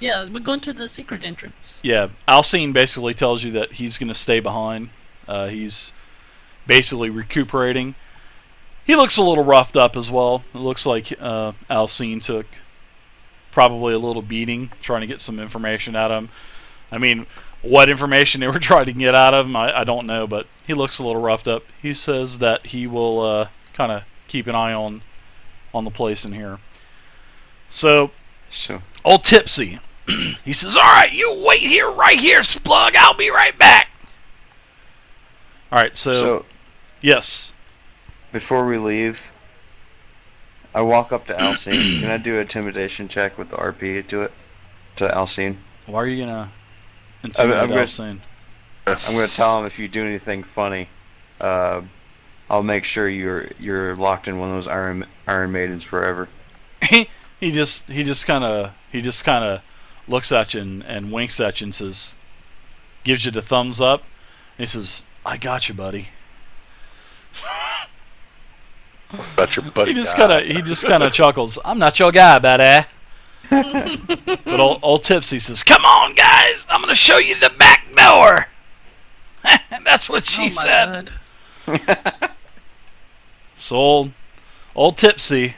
Yeah, we're going to the secret entrance. Yeah, Al'Sien basically tells you that he's going to stay behind. He's basically recuperating. He looks a little roughed up as well. It looks like Al'Sien took probably a little beating trying to get some information out of him. I mean, what information they were trying to get out of him, I don't know, but he looks a little roughed up. He says that he will kind of keep an eye on the place in here. So, So, old Typsy, he says, "All right, you wait here, right here, Splug. I'll be right back." All right, so yes. before we leave, I walk up to Alcine. Can I do an intimidation check with the RP to it? To Alcine? Why are you gonna I'm intimidate gonna, Al'Sien? I'm gonna tell him if you do anything funny, uh, I'll make sure you're locked in one of those Iron Maidens forever. He just kind of looks at you and winks at you and says, gives you the thumbs up. And he says, "I got you, buddy." Got your buddy. He just kind of chuckles. "I'm not your guy, buddy." But old Tipsy says, "Come on, guys, I'm gonna show you the back door." That's what she Oh my said. God. So old Tipsy.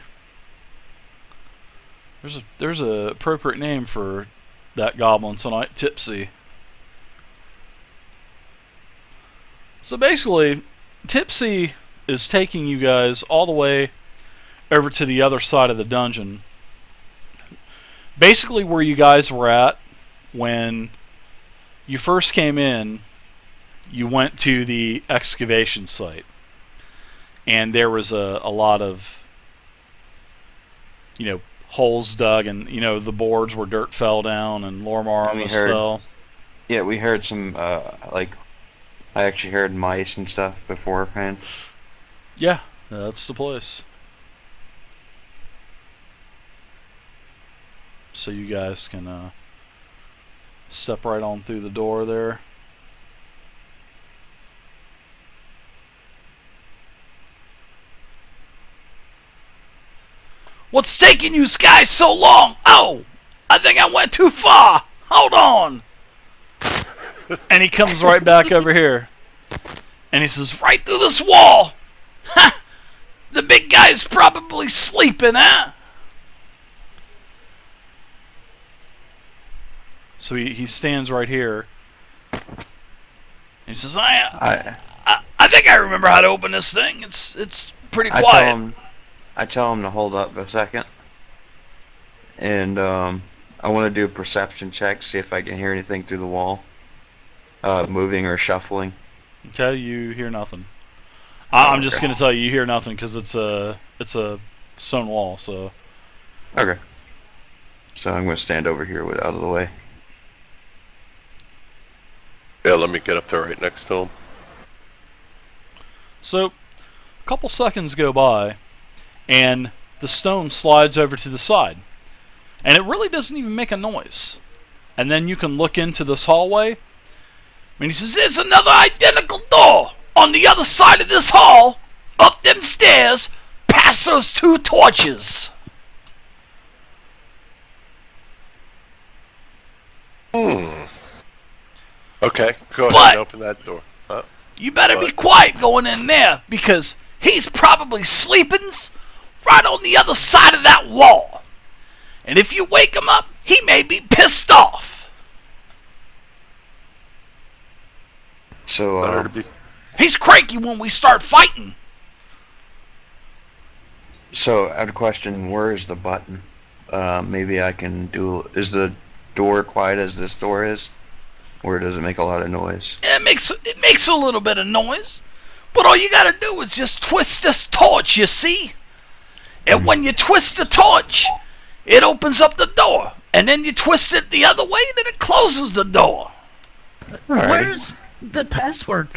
There's a appropriate name for that goblin tonight, Typsy. So basically, Typsy is taking you guys all the way over to the other side of the dungeon. Basically where you guys were at when you first came in, you went to the excavation site. And there was a lot of, holes dug, and the boards where dirt fell down and Lormar And we almost heard- fell. Yeah, we heard some I actually heard mice and stuff beforehand. Yeah, that's the place. So you guys can step right on through the door there. "What's taking you guys so long? Oh, I think I went too far. Hold on." And he comes right back over here. And he says, "Right through this wall. Ha! The big guy's probably sleeping, huh?" So he stands right here. And he says, I think I remember how to open this thing. It's pretty I quiet." tell him to hold up a second, and I want to do a perception check, see if I can hear anything through the wall, moving or shuffling. Okay, you hear nothing. I'm just Okay. gonna tell you hear nothing because it's a stone wall. So Okay. So I'm going to stand over here out of the way. Yeah, let me get up there right next to him. a couple seconds go by, and the stone slides over to the side, and it really doesn't even make a noise. And then you can look into this hallway. And he says, "There's another identical door on the other side of this hall, up them stairs, past those two torches." Okay, go ahead But- and open that door. You better be What? quiet going in there, because he's probably sleeping right on the other side of that wall. And if you wake him up, he may be pissed off. So, Better to be. He's cranky when we start fighting. so I had a question. Where is the button? Maybe I can do. Is the door quiet as this door is, or does it make a lot of noise? It makes a little bit of noise, but all you gotta do is just twist this torch, you see? And when you twist the torch, it opens up the door. And then you twist it the other way, then it closes the door. Alrighty. Where's the password?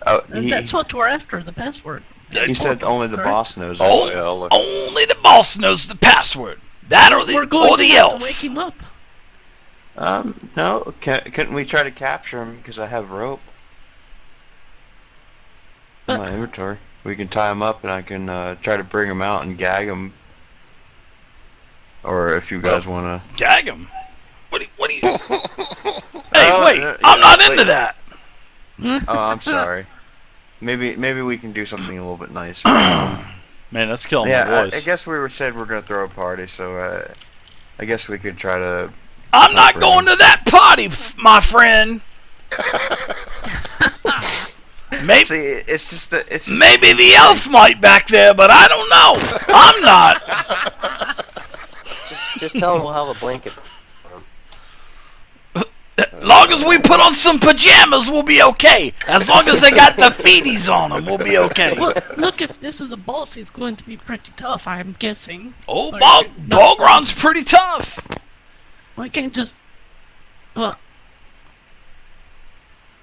Oh, That's what we're after, the password. he said only the Correct. boss knows. Oh, it. yeah, look. Only the boss knows the password. That or We're the going to elf. wake him up. No. Couldn't we try to capture him? Because I have rope in my inventory. We can tie him up, and I can try to bring him out and gag him. or if you guys want to. Gag him. What do you? Hey, wait! I'm not into that. Oh, I'm sorry. Maybe we can do something a little bit nicer. Man, that's killing Yeah, my I voice. guess we said we're gonna throw a party, so I guess we could try to. I'm not going to that party, my friend. Maybe, See, it's just maybe the elf might back there, but I don't know. I'm not. Just tell him we'll have a blanket. Long as we put on some pajamas, we'll be okay. As long as they got the feeties on them, we'll be okay. Look, if this is a boss, he's going to be pretty tough, I'm guessing. Oh, Balgron's pretty tough. We can't just... Well,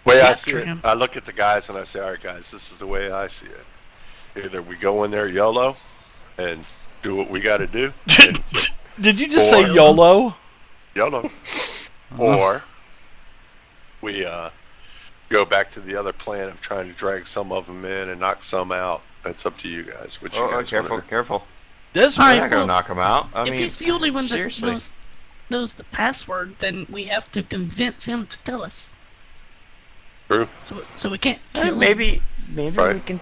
Way I Yeah, see it, true. I look at the guys and I say, all right, guys, this is the way I see it. Either we go in there YOLO and do what we got to do, and Did you just say Or- YOLO? YOLO, or we go back to the other plan of trying to drag some of them in and knock some out. That's up to you guys. What you Oh, guys careful, wanna do. careful. This All We're right, not gonna well, knock them out. I if mean, he's the only one that seriously. knows the password, then we have to convince him to tell us. True. So we can't kill him. maybe Right. we can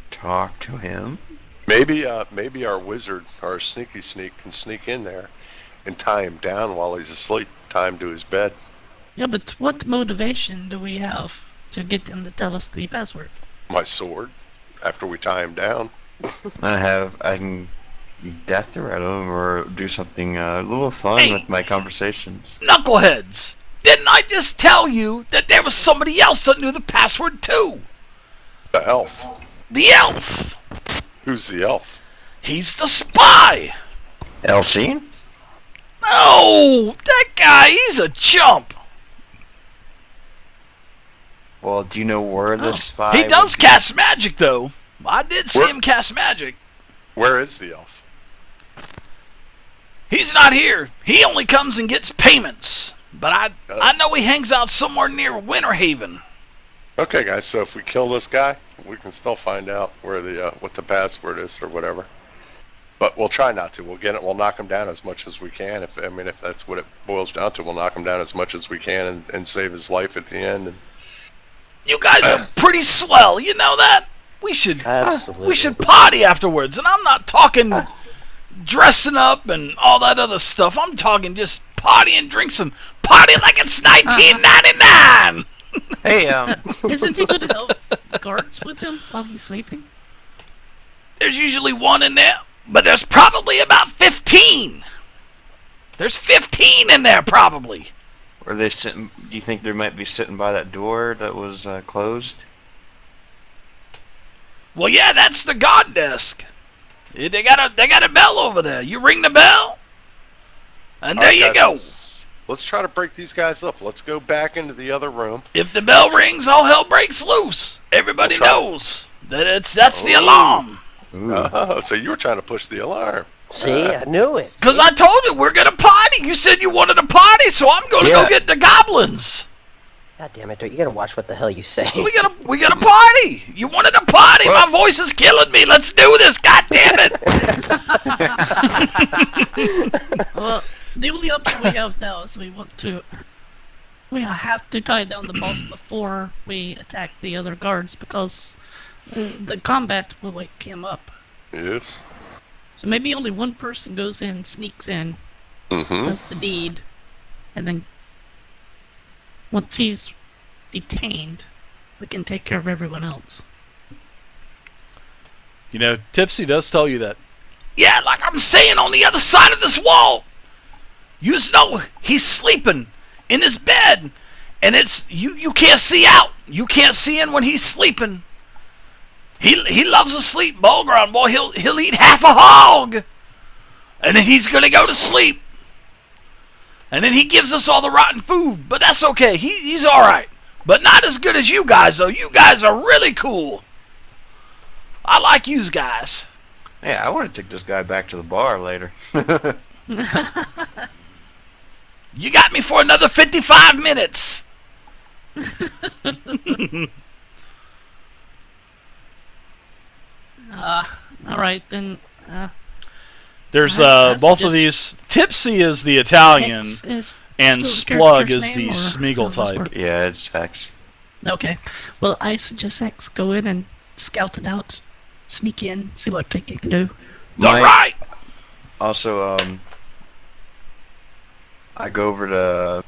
talk to him. Maybe our wizard, our sneaky sneak, can sneak in there and tie him down while he's asleep, tie him to his bed. Yeah, but what motivation do we have to get him to tell us the password? My sword, after we tie him down. I can death threat him or do something a little fun Hey. with my conversations. knuckleheads. Didn't I just tell you that there was somebody else that knew the password too? The elf. The elf. Who's the elf? He's the spy. Al'Sien? No, that guy, he's a chump. Well, do you know where the Oh. spy? He does would be? cast magic, though. I did see Where- him cast magic. Where is the elf? He's not here. He only comes and gets payments. But I know he hangs out somewhere near Winter Haven. Okay, guys. So if we kill this guy, we can still find out where the what the password is or whatever. But we'll try not to. We'll get it. We'll knock him down as much as we can. If that's what it boils down to, we'll knock him down as much as we can and save his life at the end. And You guys are pretty swell. You know that? We should Absolutely. party afterwards. And I'm not talking dressing up and all that other stuff. I'm talking just party and drink some party like it's 1999. Hey, Isn't he going to have guards with him while he's sleeping? There's usually one in there, but there's probably about 15. There's 15 in there probably. are they sitting? Do you think they might be sitting by that door that was closed? Well, yeah, that's the guard desk. They got a bell over there. You ring the bell, and there Alright, you guys, go. Let's try to break these guys up. Let's go back into the other room. If the bell rings, all hell breaks loose. Everybody We'll try. knows that that's the Ooh. alarm. Ooh. Oh, so you were trying to push the alarm. See, I knew it. Because I told you we're gonna party. You said you wanted a party, so I'm gonna Yeah. go get the goblins. God damn it, you gotta watch what the hell you say. We got a party. You wanted a party. My voice is killing me. Let's do this. God damn it. Well, the only option we have now is we have to tie down the boss before we attack the other guards because the combat will wake him up. Yes. So maybe only one person goes in, sneaks in, Mm-hmm. does the deed, and then once he's detained, we can take care of everyone else. You know, Typsy does tell you that. Yeah, like I'm saying, on the other side of this wall. You know, he's sleeping in his bed, and it's you can't see out. You can't see in when he's sleeping. He loves to sleep, Balgron. Boy, he'll eat half a hog, and then he's gonna go to sleep. And then he gives us all the rotten food, but that's okay. He's all right, but not as good as you guys though. You guys are really cool. I like you guys. Yeah, I want to take this guy back to the bar later. You got me for another 55 minutes. All right then. There's I both of suggest- these. Tipsy is the Italian, Hex is and still the Splug character's is the name, or Smeagol how does this type. work? Yeah, it's Hex. Okay. Well, I suggest Hex go in and scout it out, sneak in, see what you can do. All right. Also, I go over to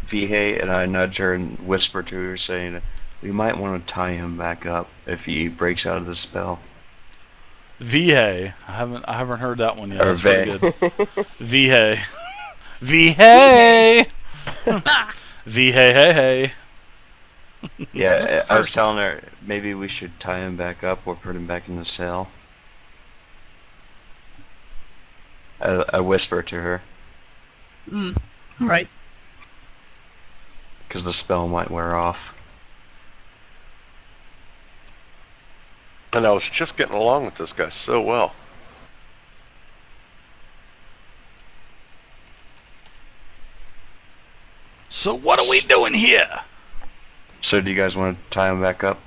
Vihei and I nudge her and whisper to her, saying, "We might want to tie him back up if he breaks out of the spell." Vihei. I haven't heard that one yet. Or That's pretty Vey. good. Vihei. Vihei. Vihei. Hey hey. Yeah, That's I was first. telling her maybe we should tie him back up or put him back in the cell. I whisper to her All right. because the spell might wear off. And I was just getting along with this guy so well. So what are we doing here? So do you guys want to tie him back up?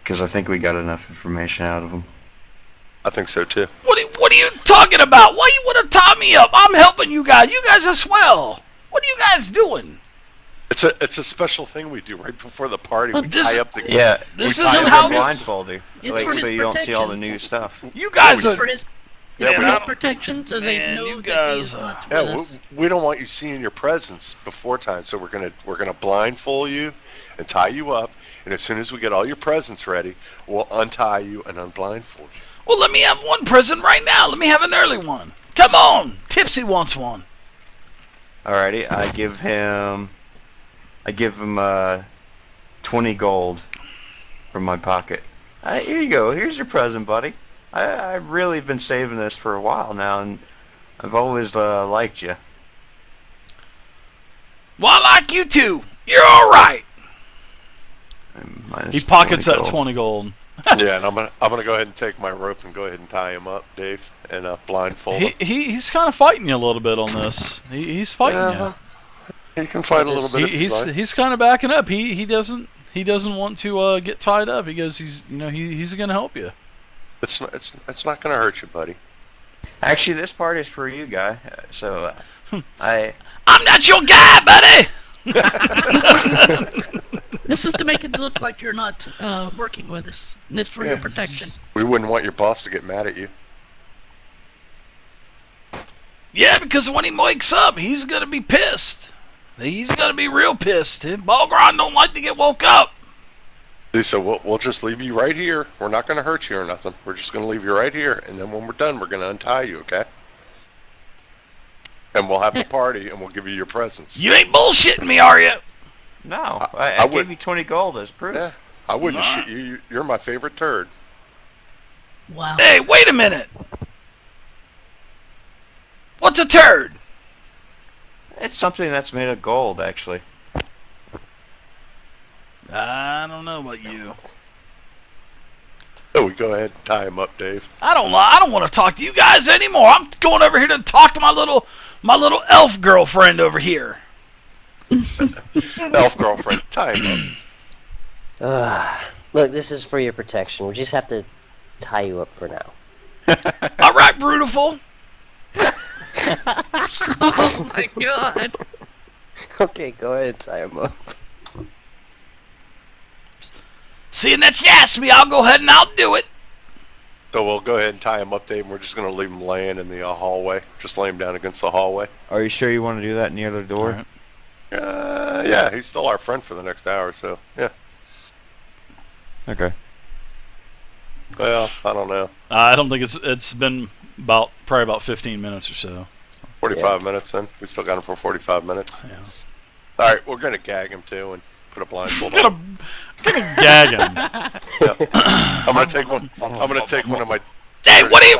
Because I think we got enough information out of him. I think so too. What are you talking about? Why you want to tie me up? I'm helping you guys. You guys are swell. What are you guys doing? It's a special thing we do right before the party. Well, We this- tie up the Yeah, This we isn't tie him how and this- blindfold you, It's like for so his you don't see all the new protections. stuff. You guys It's are. for his, Yeah, it's we for his don't- protection, so they Man, know you that guys he's are- not Yeah, with us. we don't want you seeing your presence before time, so we're gonna blindfold you and tie you up, and as soon as we get all your presents ready, we'll untie you and unblindfold you. Well, let me have one present right now. Let me have an early one. Come on. Tipsy wants one. Alrighty, I give him 20 gold from my pocket. Here you go. Here's your present, buddy. I've really been saving this for a while now, and I've always liked you. Well, I like you too. You're all right. Minus He pockets 20 that gold. 20 gold. Yeah, and I'm gonna go ahead and take my rope and go ahead and tie him up, Dave, and blindfold him. He's kind of fighting you a little bit on this. He's fighting Yeah, he can fight a little bit. you. if he'd like. He's kind of backing up. He doesn't want to get tied up because he's going to help you. It's not gonna hurt you, buddy. Actually, this party's for you, guy. So I'm not your guy, buddy. This is to make it look like you're not working with us. And it's for your Yeah. protection. We wouldn't want your boss to get mad at you. Yeah, because when he wakes up, he's going to be pissed. He's going to be real pissed. Balgron don't like to get woke up. So we'll just leave you right here. We're not gonna hurt you or nothing. We're just gonna leave you right here, and then when we're done, we're gonna untie you, okay? And we'll have the party, and we'll give you your presents. You ain't bullshitting me, are you? no, I I would- gave you 20 gold as proof. Yeah, I wouldn't shoot you. You're my favorite turd. Wow. Hey, wait a minute. What's a turd? It's something that's made of gold, actually. I don't know about you. Oh, we go ahead and tie him up, Dave. I don't want to talk to you guys anymore. I'm going over here to talk to my little elf girlfriend over here. Elf girlfriend, tie him up. Look, this is for your protection. We just have to tie you up for now. All right, Brutiful. Oh my god. Okay, go ahead and tie him up. Seeing that you asked me, I'll go ahead and I'll do it. So we'll go ahead and tie him up, Dave, and we're just gonna leave him laying in the hallway. Just lay him down against the hallway. Are you sure you want to do that near the door? Alright. Yeah, he's still our friend for the next hour, so yeah. Okay. Well, I don't know. I don't think it's been probably about 15 minutes or so. 45 minutes then. We still got him for 45 minutes. Yeah. All right, we're gonna gag him too and put a blindfold I'm on. gonna gag him. I'm gonna take one. I'm gonna take one of my. Hey, what are you?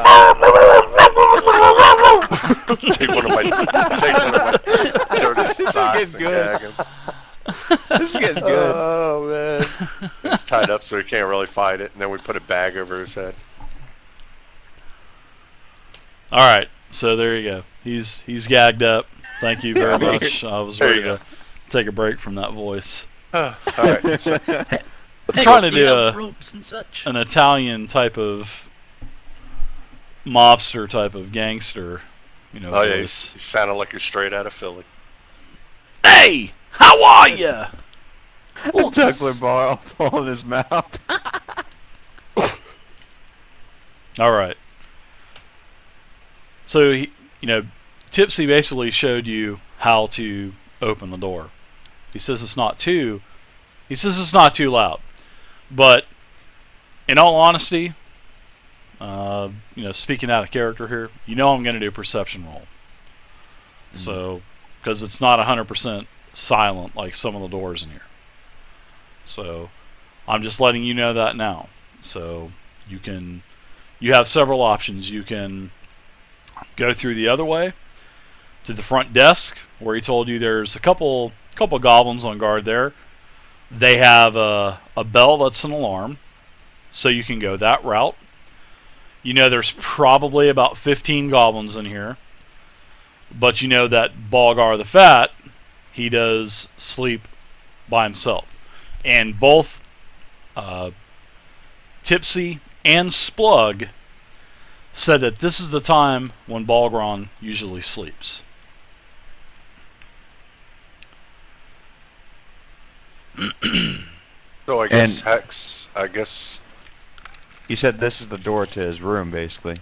Take one of my. Take one of my dirty socks and good. gag him. This is getting good. Oh, man. He's tied up so he can't really fight it, and then we put a bag over his head. All right, so there you go. He's gagged up. Thank you very much. I was There ready you go. to take a break from that voice. All right. So, I'm trying to Steal do ropes and such. an Italian type of mobster type of gangster, Oh yeah, you voice. sounded like you're straight out of Philly. Hey, how are ya? A juggler ball in his mouth. All right. So Tipsy basically showed you how to open the door. He says it's not too. He says it's not too loud, but in all honesty, speaking out of character here, I'm going to do a perception roll. So, because it's not 100% silent like some of the doors in here. So, I'm just letting you know that now. So, you have several options. You can go through the other way to the front desk where he told you there's a couple goblins on guard there. They have a bell that's an alarm, so you can go that route. There's probably about 15 goblins in here, but that Balgron the Fat, he does sleep by himself. And both Typsy and Splug said that this is the time when Balgron usually sleeps. So I guess Hex. I guess You said this is the door to his room, basically.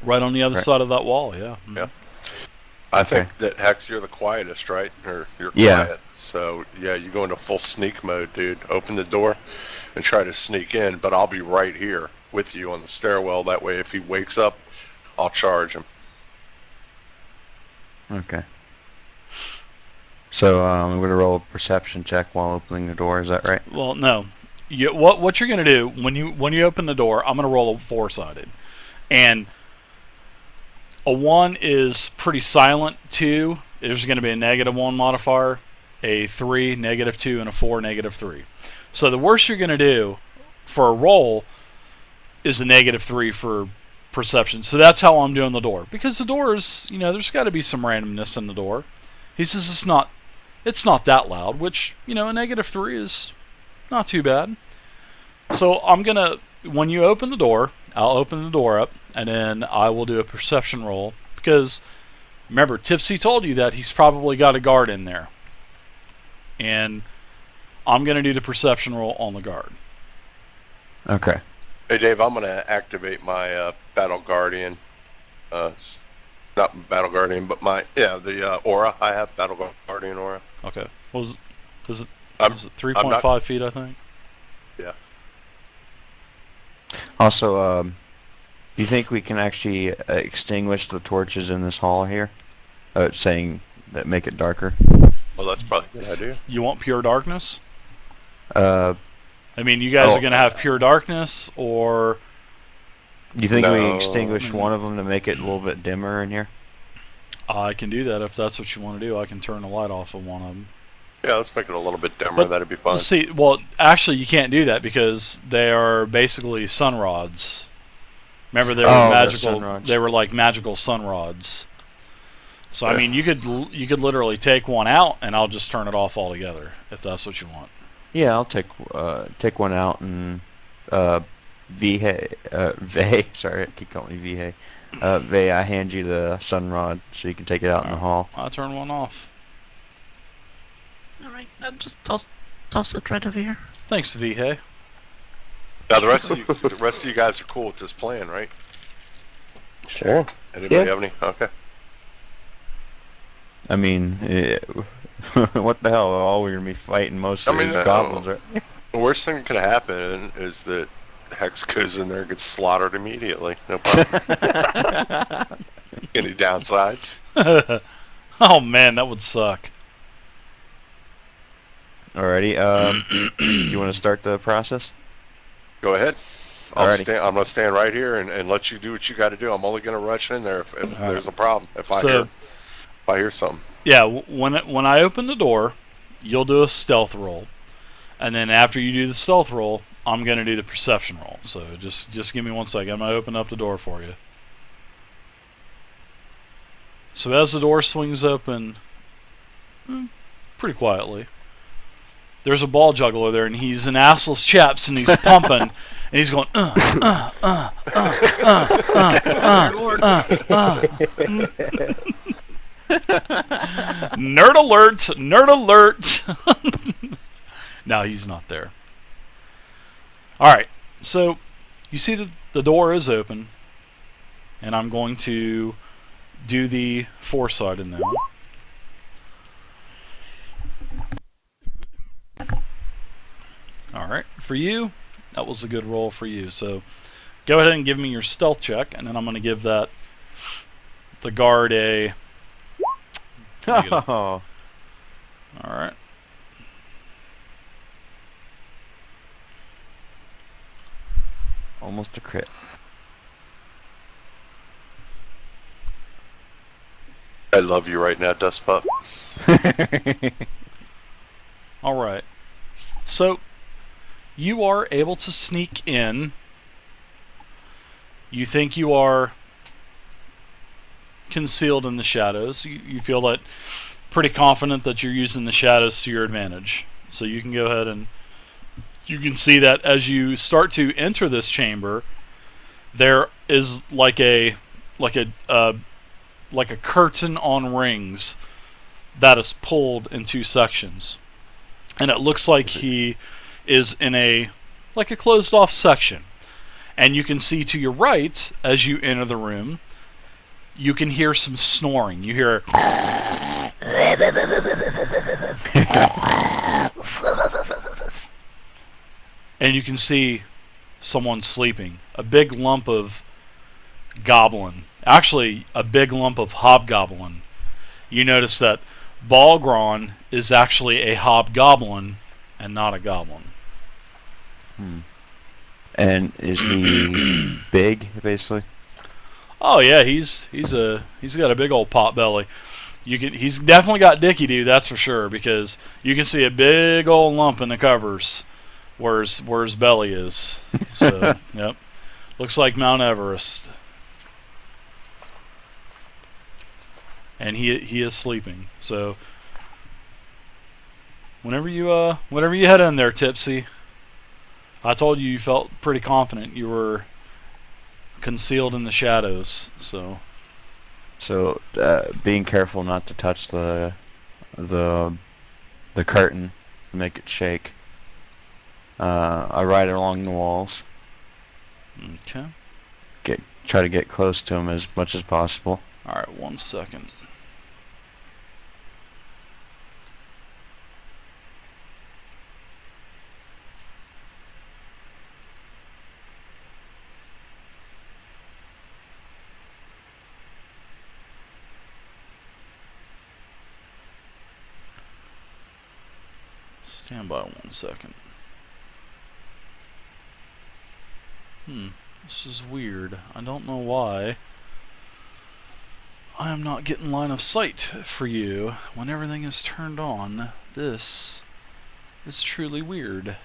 Right on the other side of that wall, yeah. Yeah. I think that Hex, you're the quietest, right? Or you're Yeah. quiet. So yeah, you go into full sneak mode, dude. Open the door and try to sneak in, but I'll be right here with you on the stairwell. That way, if he wakes up, I'll charge him. Okay. So I'm going to roll a perception check while opening the door. Is that right? Well, no. What you're going to do when you open the door, I'm going to roll a 4-sided. And a 1 is pretty silent. 2, there's going to be a -1 modifier. A 3, -2, and a 4, -3. So the worst you're going to do for a roll is a -3 for perception. So that's how I'm doing the door. Because the door is, there's got to be some randomness in the door. He says it's not that loud, which, a -3 is not too bad. So I'm going to, when you open the door, I'll open the door up, and then I will do a perception roll. Because, remember, Tipsy told you that he's probably got a guard in there. And I'm going to do the perception roll on the guard. Okay. Hey Dave, I'm gonna activate my Battle Guardian. Not Battle Guardian, but the aura. I have Battle Guardian aura. Okay. Is it I'm 3.5 feet, I think? Yeah. Also, do you think we can actually extinguish the torches in this hall here? Saying that make it darker. Well, that's probably a good idea. You want pure darkness? Do I mean, you guys are going to have pure darkness, or... you think we No. extinguish one of them to make it a little bit dimmer in here? I can do that if that's what you want to do. I can turn the light off of one of them. Yeah, let's make it a little bit dimmer. But That'd be fun. Let's see. Well, actually, you can't do that because they are basically sun rods. Remember, they were they're magical. sun rods. They were like magical sun rods. So I mean, you could literally take one out, and I'll just turn it off altogether if that's what you want. Yeah, I'll take one out and Vay, sorry, I keep calling you Vay. Vay, I hand you the sun rod so you can take it out in the hall. I'll turn one off. Alright, I'll just toss it right over here. Thanks, Vihey. Now the rest of you guys are cool with this plan, right? Sure. Anybody have any? Okay. I mean, what the hell? All we're gonna be fighting most of these goblins, right? The worst thing that could happen is that Hex goes in there and gets slaughtered immediately. No problem. Any downsides? Oh man, that would suck. Alrighty, you want to start the process? Go ahead. I'm Alrighty. gonna stand right here and let you do what you got to do. I'm only gonna rush in there if there's a problem. If I hear something. Yeah, when I open the door, you'll do a stealth roll, and then after you do the stealth roll, I'm gonna do the perception roll. So just give me 1 second. I'm gonna open up the door for you. So as the door swings open, pretty quietly, there's a ball juggler there, and he's an assless chaps, and he's pumping, and he's going, Lord. nerd alert, nerd alert. No, he's not there. All right, so you see that the door is open, and I'm going to do the four-sided now. All right, for you, that was a good roll for you. So go ahead and give me your stealth check, and then I'm going to give the guard a negative. Oh, All right. almost a crit. I love you right now, Dust Pup. All right. So you are able to sneak in. You think you are concealed in the shadows. You feel that pretty confident that you're using the shadows to your advantage. So you can go ahead and you can see that as you start to enter this chamber, there is like a curtain on rings that is pulled in two sections, and it looks like he is in a closed off section. And you can see to your right as you enter the room, you can hear some snoring. You hear and you can see someone sleeping. A big lump of goblin. Actually, a big lump of hobgoblin. You notice that Balgron is actually a hobgoblin and not a goblin. And is he big, basically? Oh yeah, he's got a big old pot belly. He's definitely got Dicky Doo, that's for sure, because you can see a big old lump in the covers where his belly is. So yep, looks like Mount Everest. And he is sleeping. So whenever you head in there, Typsy, I told you felt pretty confident you were concealed in the shadows. So Being careful not to touch the curtain and make it shake. I ride along the walls. okay. Try to get close to him as much as possible. All right, 1 second. Stand by 1 second. This is weird. I don't know why. I am not getting line of sight for you when everything is turned on. This is truly weird.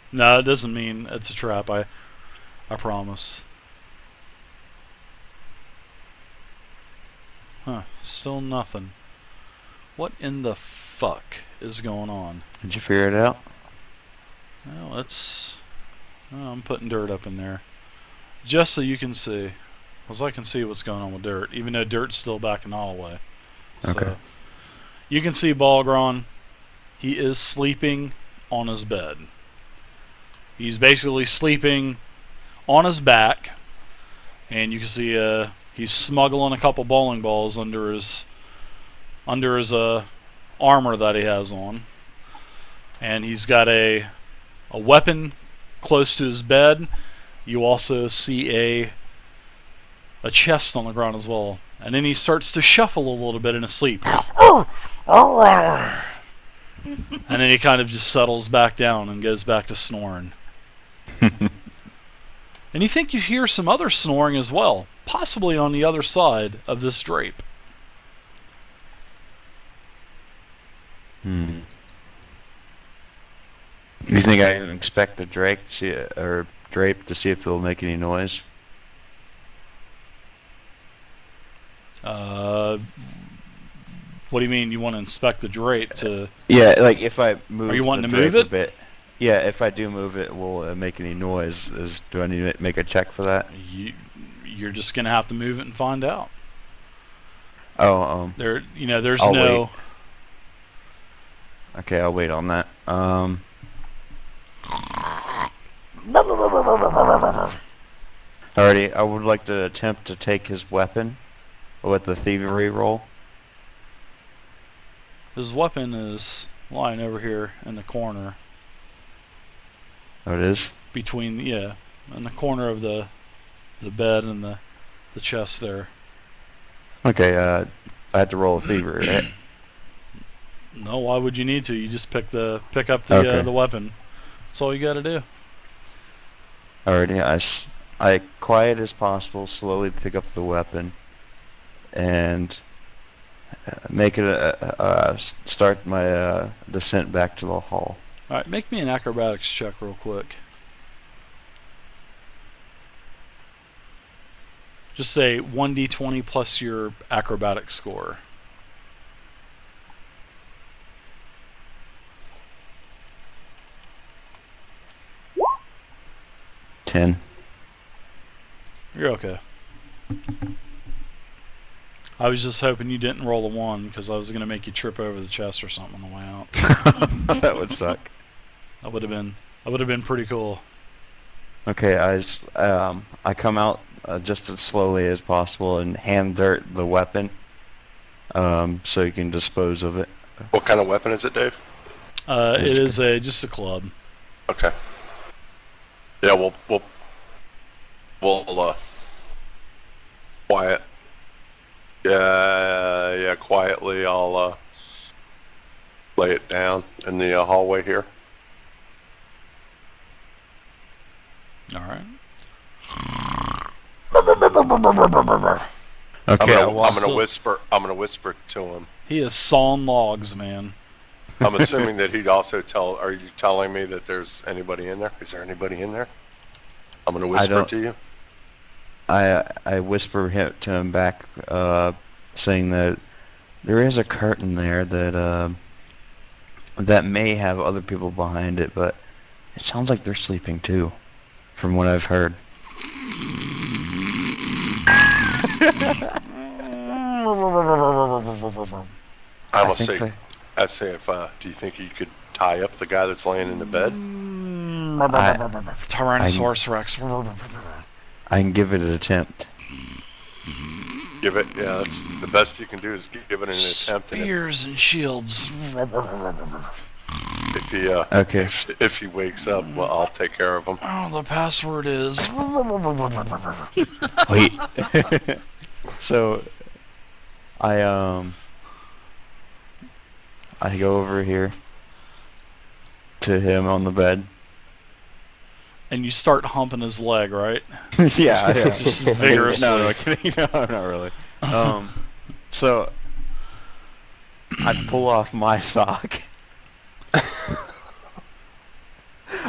No, it doesn't mean it's a trap. I promise. Huh, still nothing. What in the fuck is going on? Did you figure it out? Well, I'm putting dirt up in there. Just so you can see. Because I can see what's going on with dirt, even though dirt's still backing all the way. Okay. So, you can see Balgron. He is sleeping on his bed. He's basically sleeping on his back. And you can see he's smuggling a couple bowling balls under his armor that he has on, and he's got a weapon close to his bed. You also see a chest on the ground as well, and then he starts to shuffle a little bit in his sleep, and then he kind of just settles back down and goes back to snoring. And you think you hear some other snoring as well, possibly on the other side of this drape. Hmm. You think I can expect the Drake to see or Drape to see if it'll make any noise? What do you mean? You want to inspect the drape to? Yeah, like if I move. Are you wanting the to move Drape it? a bit. Yeah, if I do move it, will it make any noise? Do I need to make a check for that? You're just gonna have to move it and find out. Oh, There's I'll no. wait. Okay, I'll wait on that. Alrighty, I would like to attempt to take his weapon with the thievery roll. His weapon is lying over here in the corner Oh, it is? between in the corner of the bed and the chest there. Okay, I have to roll a thievery, right? No, why would you need to? You just pick up Okay. the weapon. That's all you got to do. Alrighty, I quiet as possible, slowly pick up the weapon, and make it start my descent back to the hall. All right, make me an acrobatics check real quick. Just say 1d20 plus your acrobatic score. Ten. You're okay. I was just hoping you didn't roll a 1 because I was going to make you trip over the chest or something on the way out. That would suck. That would have been pretty cool. Okay, I come out just as slowly as possible and hand dirt the weapon, so you can dispose of it. What kind of weapon is it, Dave? It is just a club. Okay. Yeah, we'll quiet. Yeah, quietly I'll lay it down in the hallway here. All right. Okay, I'm gonna Still- whisper. I'm gonna whisper to him. He is sawing logs, man. I'm assuming that he'd also tell. Are you telling me that there's anybody in there? Is there anybody in there? I'm gonna whisper don't- to you. I whisper to him back, saying that there is a curtain there that may have other people behind it, but it sounds like they're sleeping too, from what I've heard. I I must think say. I'd say if. Do you think you could tie up the guy that's laying in the bed? Tyrannosaurus Rex. I can give it an attempt. Give it. Yeah, that's the best you can do is give it an attempt. And Spears and shields. if he Okay. if he wakes up, well, I'll take care of him. Oh, the password is. Wait. So, I go over here to him on the bed. And you start humping his leg, right? yeah. Just vigorously. No, not really. So I pull off my sock.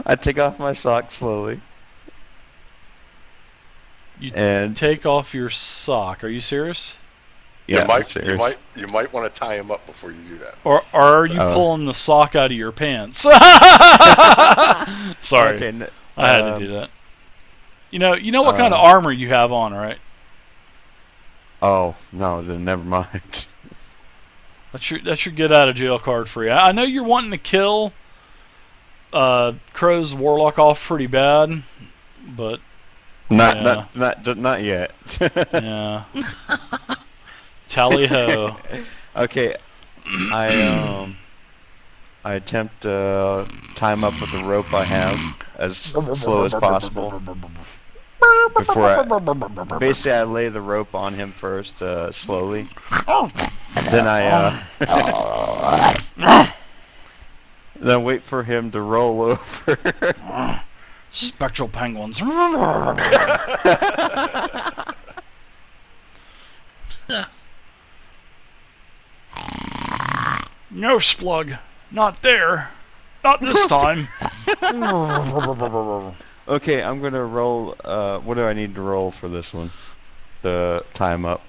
I take off my sock slowly. You And take off your sock. Are you serious? yeah, you might serious. you might want to tie him up before you do that. Or are you Oh. pulling the sock out of your pants? Sorry, Okay, I had to do that. You know what kind of armor you have on, right? Oh no, then never mind. That's your get out of jail card for you. I know you're wanting to kill Crow's Warlock off pretty bad, but Not yet. yeah. Tally ho. Okay, I attempt to tie him up with the rope I have as slow as possible. Basically, I lay the rope on him first, slowly. Then then wait for him to roll over. Spectral penguins. No, Splug. Not there. Not this time. Okay, I'm gonna roll. What do I need to roll for this one? The time up.